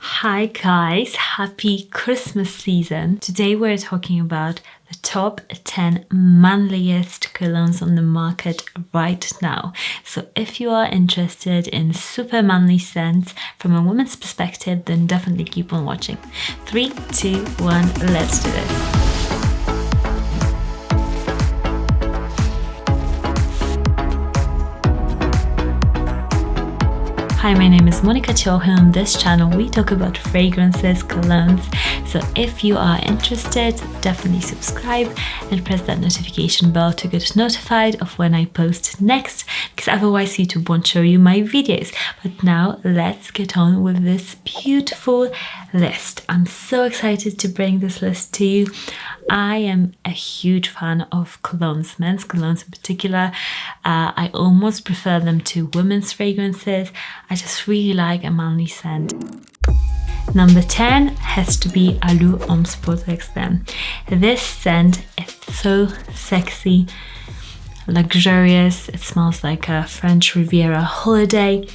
Hi guys, happy Christmas season. Today we're talking about the top 10 manliest colognes on the market right now. So if you are interested in super manly scents from a woman's perspective, then definitely keep on watching. 3, 2, 1, let's do this. Hi, my name is Monika, and on this channel we talk about fragrances, colognes. So if you are interested, definitely subscribe and press that notification bell to get notified of when I post next, because otherwise YouTube won't show you my videos. But now let's get on with this beautiful list. I'm so excited to bring this list to you. I am a huge fan of colognes, men's colognes in particular. I almost prefer them to women's fragrances. I just really like a manly scent. Number 10 has to be Allure Homme Sport then. This scent is so sexy, luxurious. It smells like a French Riviera holiday.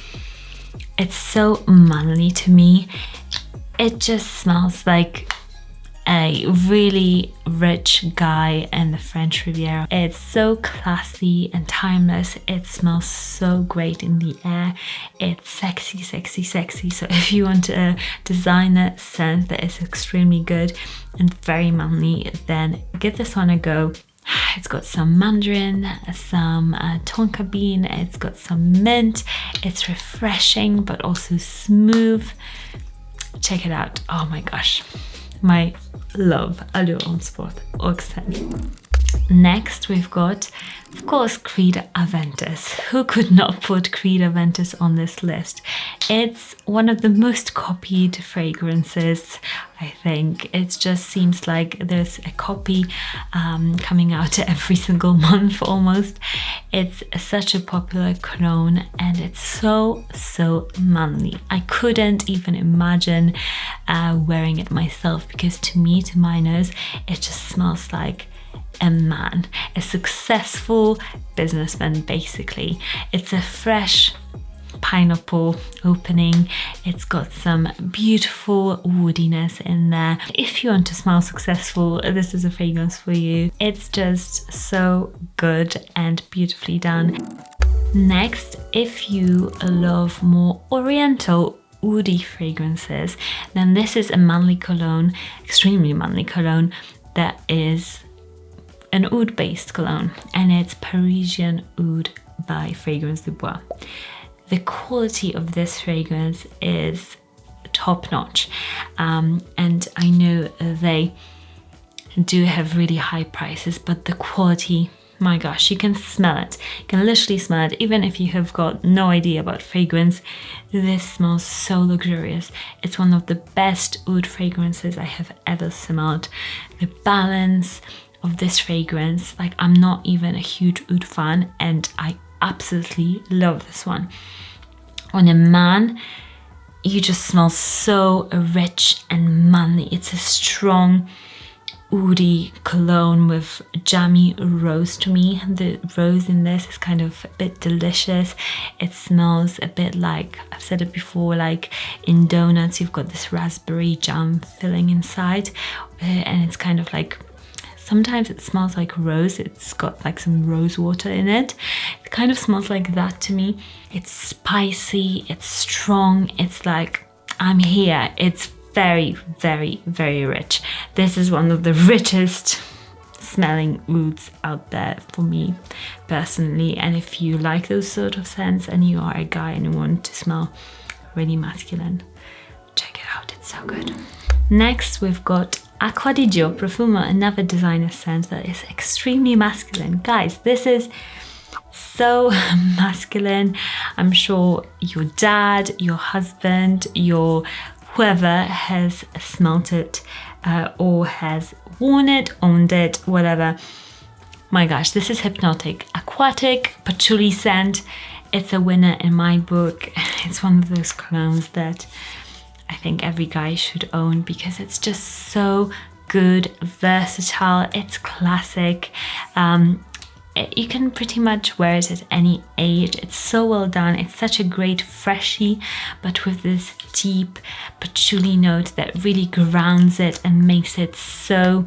It's so manly to me. It just smells like a really rich guy in the French Riviera. It's so classy and timeless. It smells so great in the air. It's sexy, sexy, sexy. So if you want a designer scent that is extremely good and very manly, then give this one a go. It's got some mandarin, some tonka bean, it's got some mint. It's refreshing but also smooth. Check it out. Oh my gosh. My love Allure Homme Sport scent. Next we've got, of course, Creed Aventus. Who could not put Creed Aventus on this list? It's one of the most copied fragrances, I think. It just seems like there's a copy coming out every single month almost. It's such a popular cologne and it's so manly. I couldn't even imagine wearing it myself, because to me, to my nose, it just smells like a man, a successful businessman basically. It's a fresh pineapple opening. It's got some beautiful woodiness in there. If you want to smell successful, this is a fragrance for you. It's just so good and beautifully done. Next, if you love more oriental woody fragrances, then this is a manly cologne, extremely manly cologne, that is an oud based cologne, and it's Parisian Oud by FragranceBuy. The quality of this fragrance is top notch, and I know they do have really high prices, but the quality, my gosh, you can smell it. You can literally smell it. Even if you have got no idea about fragrance, this smells so luxurious. It's one of the best oud fragrances I have ever smelled. The balance of this fragrance, like, I'm not even a huge oud fan and I absolutely love this one. On a man, you just smell so rich and manly. It's a strong oudy cologne with jammy rose to me. The rose in this is kind of a bit delicious. It smells a bit like, I've said it before, like in donuts you've got this raspberry jam filling inside, and it's kind of like, sometimes it smells like rose. It's got like some rose water in it. It kind of smells like that to me. It's spicy, it's strong, it's like, I'm here. It's very, very, very rich. This is one of the richest smelling ouds out there for me personally. And if you like those sort of scents and you are a guy and you want to smell really masculine, check it out, it's so good. Next we've got Acqua di Gio Profumo, another designer scent that is extremely masculine. Guys, this is so masculine. I'm sure your dad, your husband, your whoever has smelt it or has worn it, owned it, whatever. My gosh, this is hypnotic. Aquatic patchouli scent. It's a winner in my book. It's one of those colognes that I think every guy should own, because it's just so good, versatile, it's classic. you can pretty much wear it at any age. It's so well done. It's such a great freshie, but with this deep patchouli note that really grounds it and makes it so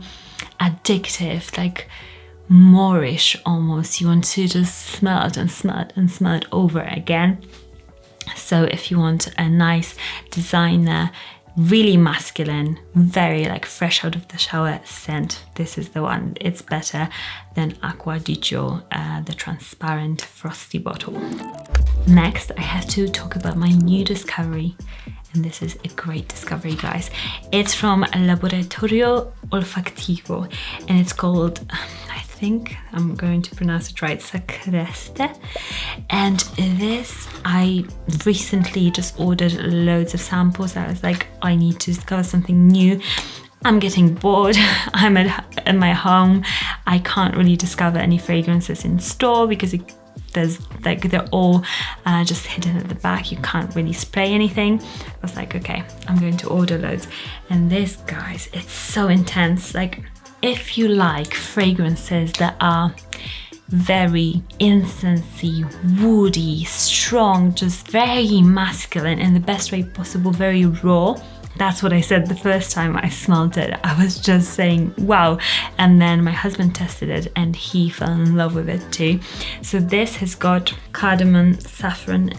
addictive, like Moorish almost. You want to just smell it and smell it and smell it over again. So if you want a nice designer, really masculine, very like fresh out of the shower scent, this is the one. It's better than Acqua di Gio, the transparent frosty bottle. Next, I have to talk about my new discovery, and this is a great discovery, guys. It's from Laboratorio Olfactivo, and it's called, I think I'm going to pronounce it right, Sakura. And this, I recently just ordered loads of samples. I was like, I need to discover something new. I'm getting bored. I'm at my home. I can't really discover any fragrances in store because they're all just hidden at the back. You can't really spray anything. I was like, okay, I'm going to order loads. And this, guys, it's so intense. Like, if you like fragrances that are very incensey, woody, strong, just very masculine in the best way possible, very raw. That's what I said the first time I smelled it. I was just saying, wow. And then my husband tested it and he fell in love with it too. So this has got cardamom, saffron,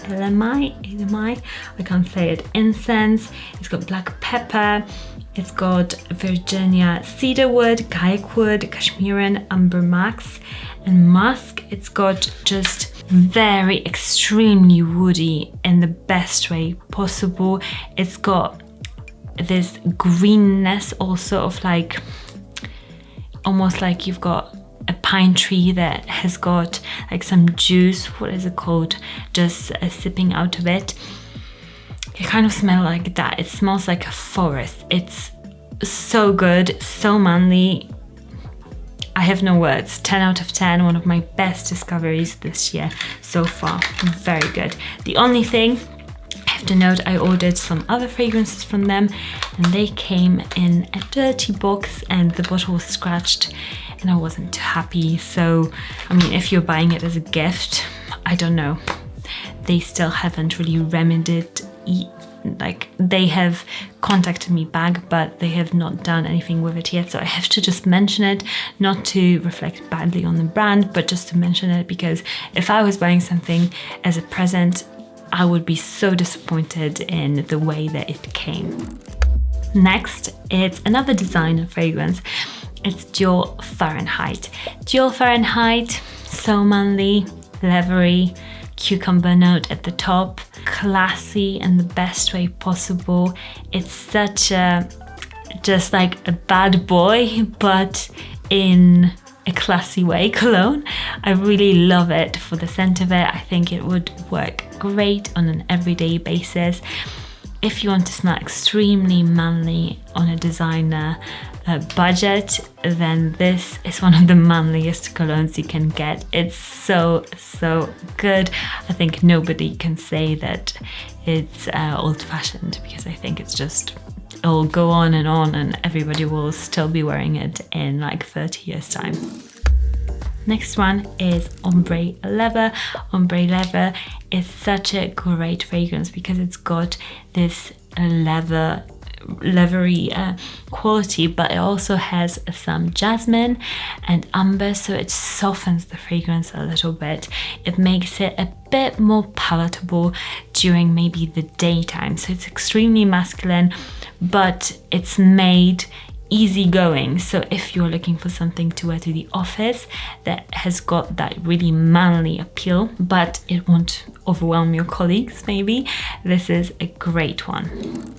elamai, I can't say it, incense. It's got black pepper. It's got Virginia cedarwood, kayak-wood, Kashmiran, amber max, and musk. It's got just very extremely woody in the best way possible. It's got this greenness also of like, almost like you've got a pine tree that has got like some juice, what is it called, just sipping out of it. It kind of smells like that. It smells like a forest. It's so good, so manly. I have no words. 10 out of 10, one of my best discoveries this year so far. Very good. The only thing I have to note, I ordered some other fragrances from them and they came in a dirty box and the bottle was scratched and I wasn't too happy. So, I mean, if you're buying it as a gift, I don't know. They still haven't really remedied, like they have contacted me back, but they have not done anything with it yet. So I have to just mention it, not to reflect badly on the brand, but just to mention it because if I was buying something as a present, I would be so disappointed in the way that it came. Next, it's another designer fragrance. It's Dior Fahrenheit. Dior Fahrenheit, so manly, leathery, cucumber note at the top, classy in the best way possible. It's such a, just like a bad boy, but in a classy way cologne. I really love it for the scent of it. I think it would work great on an everyday basis. If you want to smell extremely manly on a designer budget, then this is one of the manliest colognes you can get. It's so good. I think nobody can say that it's old-fashioned because I think it's just, it'll go on and everybody will still be wearing it in like 30 years time. Next one is Ombre Leather. Ombre Leather is such a great fragrance because it's got this leathery quality, but it also has some jasmine and amber, so it softens the fragrance a little bit. It makes it a bit more palatable during maybe the daytime. So it's extremely masculine, but it's made easygoing. So if you're looking for something to wear to the office that has got that really manly appeal, but it won't overwhelm your colleagues maybe, this is a great one.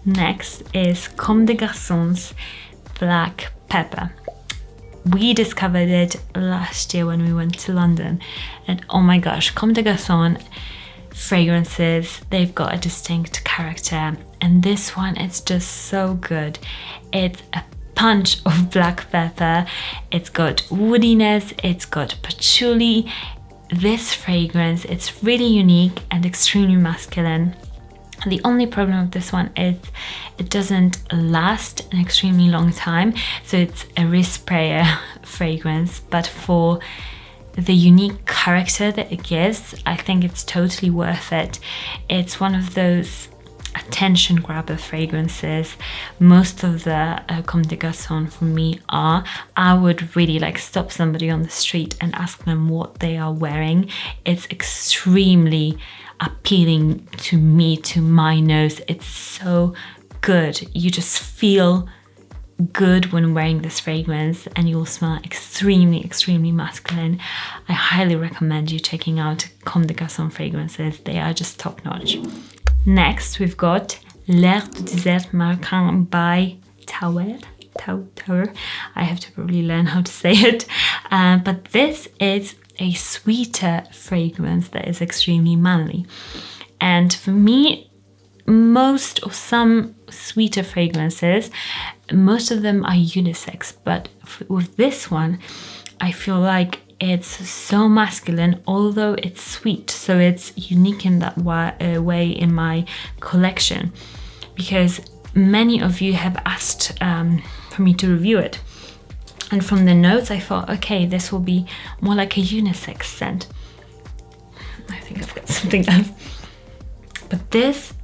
Next is Comme des Garçons Black Pepper. We discovered it last year when we went to London, and oh my gosh, Comme des Garçons fragrances, they've got a distinct character, and this one, it's just so good. It's a punch of black pepper, it's got woodiness, it's got patchouli. This fragrance, it's really unique and extremely masculine. The only problem with this one is it doesn't last an extremely long time. So it's a resprayer fragrance, but for the unique character that it gives, I think it's totally worth it. It's one of those attention grabber fragrances. Most of the Comme des Garçons for me are. I would really like stop somebody on the street and ask them what they are wearing. It's extremely appealing to me, to my nose. It's so good. You just feel good when wearing this fragrance, and you'll smell extremely masculine. I highly recommend you checking out Comme des Garçons fragrances. They are just top notch. Next, we've got L'air du désert marocain by Tower. I have to probably learn how to say it. But this is a sweeter fragrance that is extremely manly. And for me, most or some sweeter fragrances, most of them are unisex. But with this one, I feel like it's so masculine, although it's sweet. So it's unique in that way in my collection, because many of you have asked for me to review it. And from the notes, I thought, okay, this will be more like a unisex scent. I think I've got something else. But this,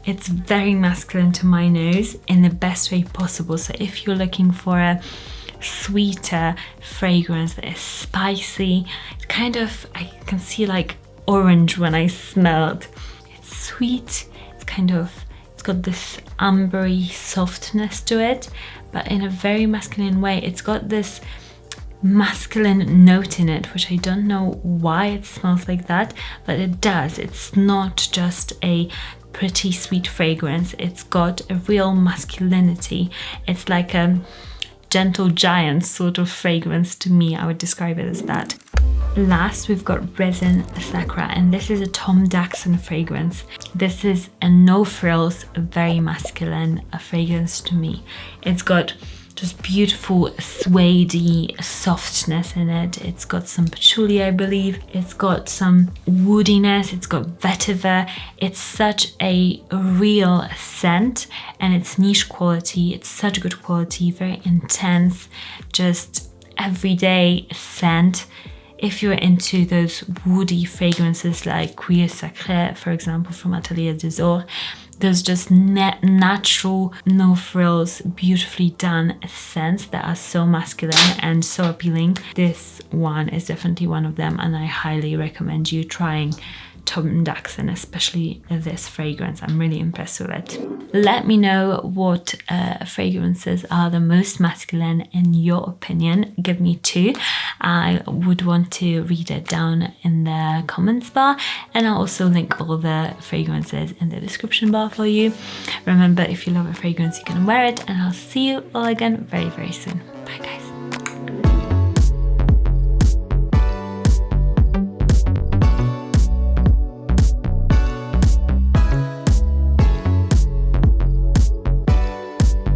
it's very masculine to my nose in the best way possible. So if you're looking for a sweeter fragrance that is spicy, it's kind of, I can see like orange when I smell it. It's sweet, it's got this ambery softness to it, but in a very masculine way. It's got this masculine note in it, which I don't know why it smells like that, but it does. It's not just a pretty sweet fragrance, it's got a real masculinity. It's like a gentle giant sort of fragrance to me. I would describe it as that. Last, we've got Resin Sakura, and this is a Tom Dachshund fragrance. This is a no frills, very masculine fragrance to me. It's got just beautiful suede-y softness in it. It's got some patchouli, I believe. It's got some woodiness. It's got vetiver. It's such a real scent, and it's niche quality. It's such good quality, very intense, just everyday scent. If you're into those woody fragrances like Cuir Sacré, for example, from Atelier des Ors, those just natural, no frills, beautifully done scents that are so masculine and so appealing. This one is definitely one of them, and I highly recommend you trying Tom Dachshund, especially this fragrance. I'm really impressed with it. Let me know what fragrances are the most masculine in your opinion. Give me 2. I would want to read it down in the comments bar, and I'll also link all the fragrances in the description bar for you. Remember, if you love a fragrance, you can wear it, and I'll see you all again very, very soon. Bye guys.